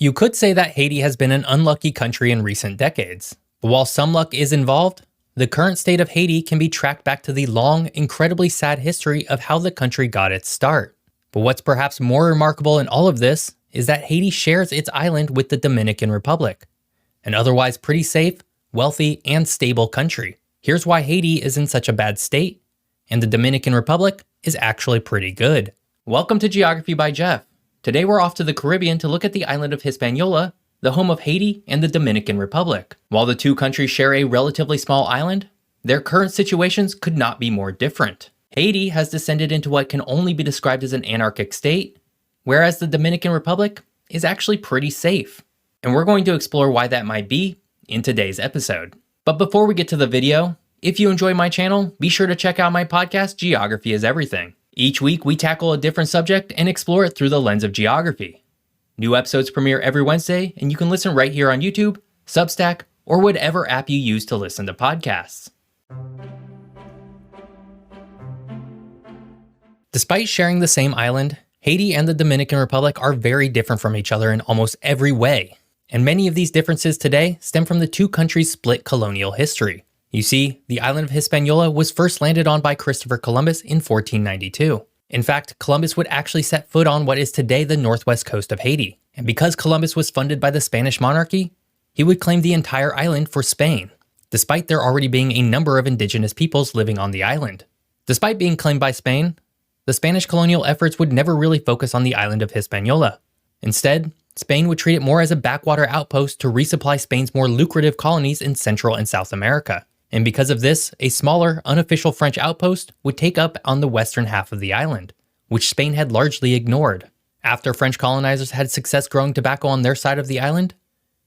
You could say that Haiti has been an unlucky country in recent decades, but while some luck is involved, the current state of Haiti can be tracked back to the long, incredibly sad history of how the country got its start. But what's perhaps more remarkable in all of this is that Haiti shares its island with the Dominican Republic, an otherwise pretty safe, wealthy, and stable country. Here's why Haiti is in such a bad state, and the Dominican Republic is actually pretty good. Welcome to Geography by Jeff. Today we're off to the Caribbean to look at the island of Hispaniola, the home of Haiti and the Dominican Republic. While the two countries share a relatively small island, their current situations could not be more different. Haiti has descended into what can only be described as an anarchic state, whereas the Dominican Republic is actually pretty safe. And we're going to explore why that might be in today's episode. But before we get to the video, if you enjoy my channel, be sure to check out my podcast, Geography is Everything. Each week, we tackle a different subject and explore it through the lens of geography. New episodes premiere every Wednesday, and you can listen right here on YouTube, Substack, or whatever app you use to listen to podcasts. Despite sharing the same island, Haiti and the Dominican Republic are very different from each other in almost every way, and many of these differences today stem from the two countries' split colonial history. You see, the island of Hispaniola was first landed on by Christopher Columbus in 1492. In fact, Columbus would actually set foot on what is today the northwest coast of Haiti. And because Columbus was funded by the Spanish monarchy, he would claim the entire island for Spain, despite there already being a number of indigenous peoples living on the island. Despite being claimed by Spain, the Spanish colonial efforts would never really focus on the island of Hispaniola. Instead, Spain would treat it more as a backwater outpost to resupply Spain's more lucrative colonies in Central and South America. And because of this, a smaller, unofficial French outpost would take up on the western half of the island, which Spain had largely ignored. After French colonizers had success growing tobacco on their side of the island,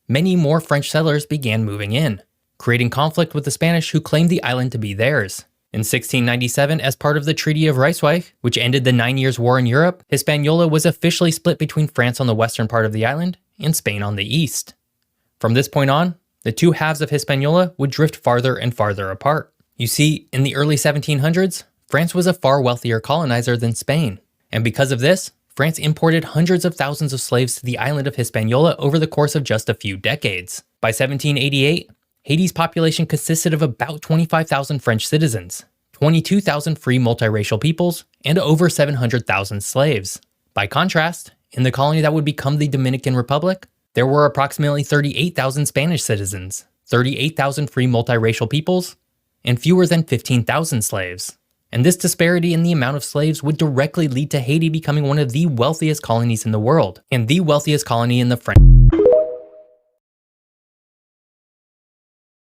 many more French settlers began moving in, creating conflict with the Spanish who claimed the island to be theirs. In 1697, as part of the Treaty of Ryswick, which ended the 9 Years' War in Europe, Hispaniola was officially split between France on the western part of the island and Spain on the east. From this point on, the two halves of Hispaniola would drift farther and farther apart. You see, in the early 1700s, France was a far wealthier colonizer than Spain, and because of this, France imported hundreds of thousands of slaves to the island of Hispaniola over the course of just a few decades. By 1788, Haiti's population consisted of about 25,000 French citizens, 22,000 free multiracial peoples, and over 700,000 slaves. By contrast, in the colony that would become the Dominican Republic, there were approximately 38,000 Spanish citizens, 38,000 free multiracial peoples, and fewer than 15,000 slaves. And this disparity in the amount of slaves would directly lead to Haiti becoming one of the wealthiest colonies in the world, and the wealthiest colony in the French